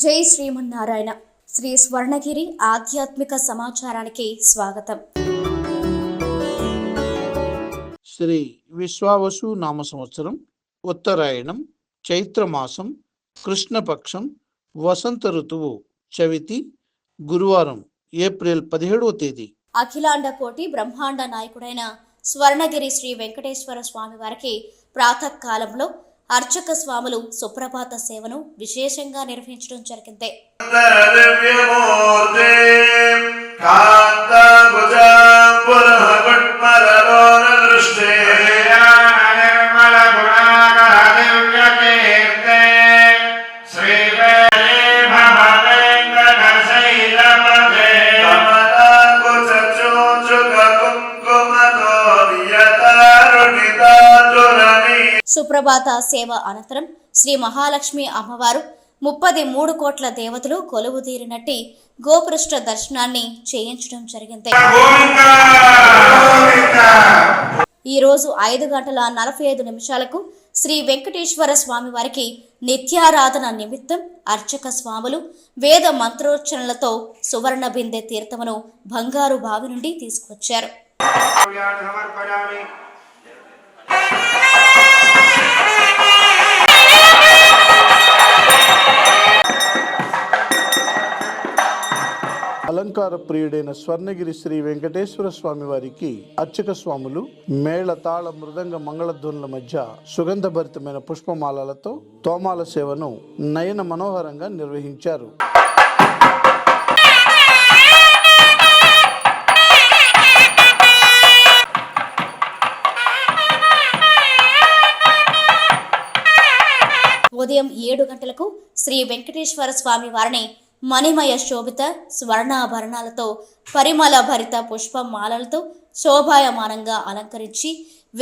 జై శ్రీమన్నారాయణ. శ్రీ స్వర్ణగిరి ఆధ్యాత్మిక సమాచారానికి స్వాగతం. శ్రీ విశ్వావసు నామ సంవత్సరం, ఉత్తరాయణం, చైత్రమాసం, కృష్ణపక్షం, వసంత ఋతువు, చవితి, గురువారం, ఏప్రిల్ 17వ తేదీ. అఖిలాండ కోటి బ్రహ్మాండ నాయకుడైన స్వర్ణగిరి శ్రీ వెంకటేశ్వర స్వామి వారికి ప్రాతకాలంలో అర్చక స్వాములు సుప్రభాత సేవను విశేషంగా నిర్వహించడం జరిగింది. సుప్రభాత సేవ అనంతరం శ్రీ మహాలక్ష్మి అమ్మవారు 33 కోట్ల దేవతలు కొలువుదీరినట్టి గోపృష్ఠ దర్శనాన్ని చేయించడం జరిగింది. ఈరోజు 5:45 శ్రీ వెంకటేశ్వర స్వామి వారికి నిత్యారాధన నిమిత్తం అర్చక స్వాములు వేద మంత్రోచ్చరణలతో సువర్ణ బిందె తీర్థమును బంగారు బావి నుండి తీసుకొచ్చారు. అలంకార ప్రియుడైన స్వర్ణగిరి శ్రీ వెంకటేశ్వర స్వామి వారికి అర్చక స్వాములు మేళ తాళ మృదంగ మంగళధ్వనుల మధ్య సుగంధభరితమైన పుష్పమాలలతో తోమాల సేవను నయన మనోహరంగా నిర్వహించారు. ఉదయం 7 గంటలకు శ్రీ వెంకటేశ్వర స్వామి వారిని మణిమయ శోభిత స్వర్ణాభరణాలతో పరిమళ భరిత పుష్పమాలలతో శోభాయమానంగా అలంకరించి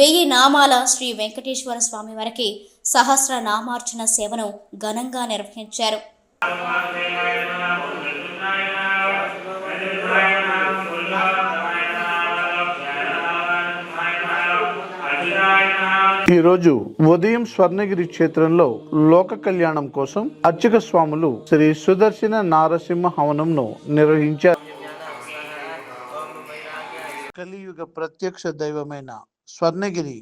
1000 నామాల శ్రీ వెంకటేశ్వర స్వామి వారికి సహస్ర నామార్చన సేవను ఘనంగా నిర్వహించారు. ఈరోజు ఉదయం స్వర్ణగిరి క్షేత్రంలో లోక కళ్యాణం కోసం అర్చక స్వాములు శ్రీ సుదర్శన నారసింహ హవనంను నిర్వహించారు. కలియుగ ప్రత్యక్ష దైవమైన స్వర్ణగిరి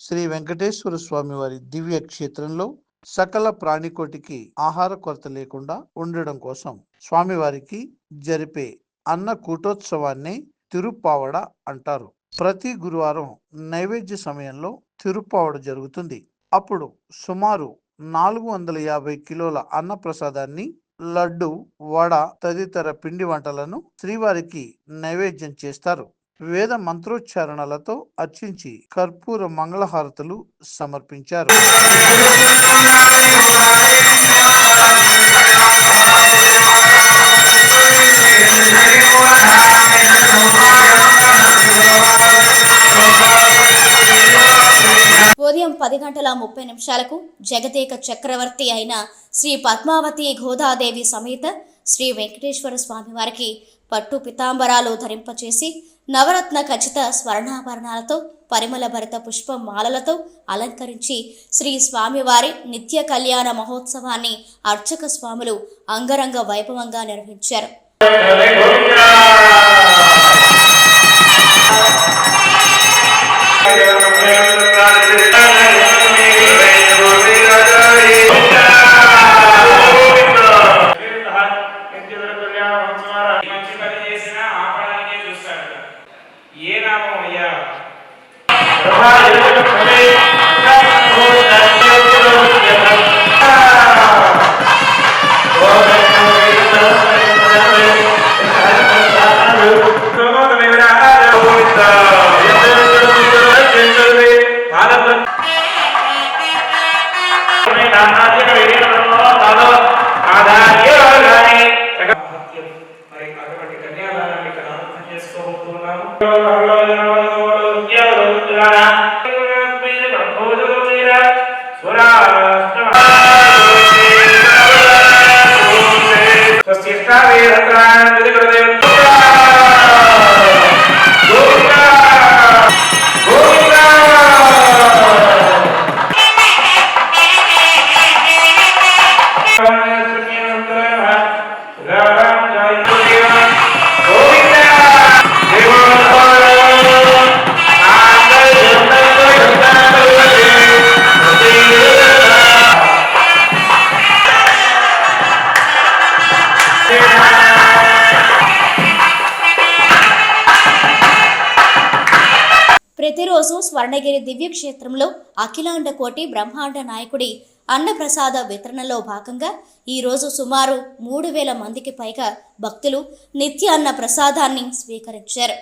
శ్రీ వెంకటేశ్వర స్వామి వారి దివ్య క్షేత్రంలో సకల ప్రాణికోటికి ఆహార కొరత లేకుండా ఉండడం కోసం స్వామివారికి జరిపే అన్న కూటోత్సవాన్ని తిరుప్పావడ అంటారు. ప్రతి గురువారం నైవేద్య సమయంలో తిరుప్పావడ జరుగుతుంది. అప్పుడు సుమారు 450 కిలోల అన్న ప్రసాదాన్ని, లడ్డు, వడ తదితర పిండి వంటలను శ్రీవారికి నైవేద్యం చేస్తారు. వేద మంత్రోచ్చారణలతో అర్చించి కర్పూర మంగళహారతులు సమర్పించారు. ఉదయం 10:30 జగదేక చక్రవర్తి అయిన శ్రీ పద్మావతి గోదాదేవి సమేత శ్రీ వెంకటేశ్వర స్వామి వారికి పట్టు పితాంబరాలు ధరింపచేసి నవరత్న ఖచ్చిత స్వర్ణాభరణాలతో పరిమళ భరిత పుష్పమాలలతో అలంకరించి శ్రీ స్వామివారి నిత్య కళ్యాణ మహోత్సవాన్ని అర్చక స్వాములు అంగరంగ వైభవంగా నిర్వహించారు. ప్రతిరోజు స్వర్ణగిరి దివ్యక్షేత్రంలో అఖిలాండ కోటి బ్రహ్మాండ నాయకుడి అన్నప్రసాద వితరణలో భాగంగా ఈరోజు సుమారు 3,000 మందికి పైగా భక్తులు నిత్య అన్న ప్రసాదాన్ని స్వీకరించారు.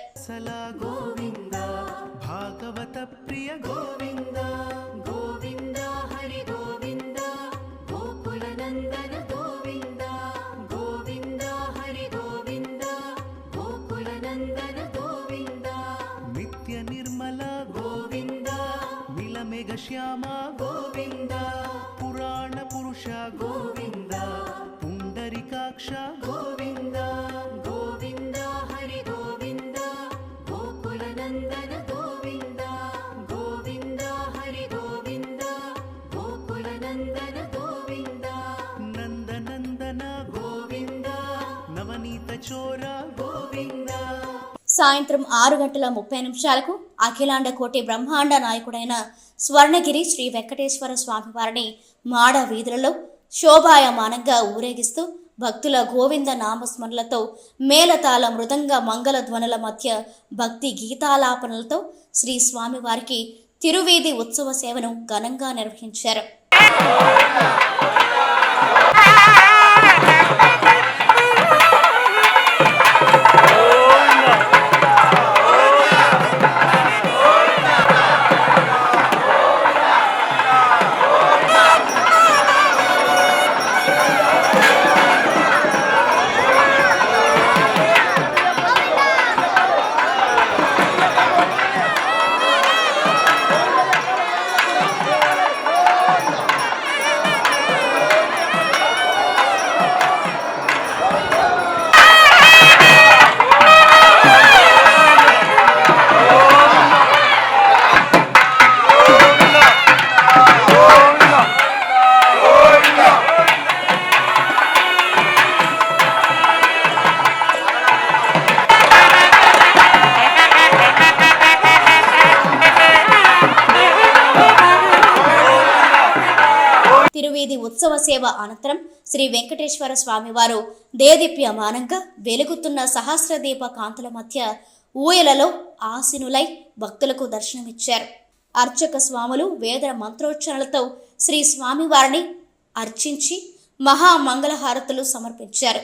శ్యామ గోవింద పురాణ పురుష గోవింద పుండరీకాక్ష గోవింద గోవింద హరి గోవింద గోకుల నందన గోవింద గోవింద హరి గోవింద గోకుల నందన గోవింద నందనందన గోవింద నవనీత చోర గోవింద. సాయంత్రం 6:30 అఖిలాండ కోటి బ్రహ్మాండ నాయకుడైన స్వర్ణగిరి శ్రీ వెంకటేశ్వర స్వామి వారిని మాడ వీధులలో శోభాయమానంగా ఊరేగిస్తూ భక్తుల గోవింద నామస్మరణలతో మేళతాళ మృదంగ మంగళ ధ్వనుల మధ్య భక్తి గీతాలాపనలతో శ్రీ స్వామివారికి తిరువీధి ఉత్సవ సేవను ఘనంగా నిర్వహించారు. తిరువీధి ఉత్సవ సేవ అనంతరం శ్రీ వెంకటేశ్వర స్వామివారు దేదీప్యమానంగా వెలుగుతున్న సహస్రదీప కాంతుల మధ్య ఊయలలో ఆసీనులై భక్తులకు దర్శనమిచ్చారు. అర్చక స్వాములు వేద మంత్రోచ్చరణలతో శ్రీ స్వామివారిని అర్చించి మహామంగళహారతులు సమర్పించారు.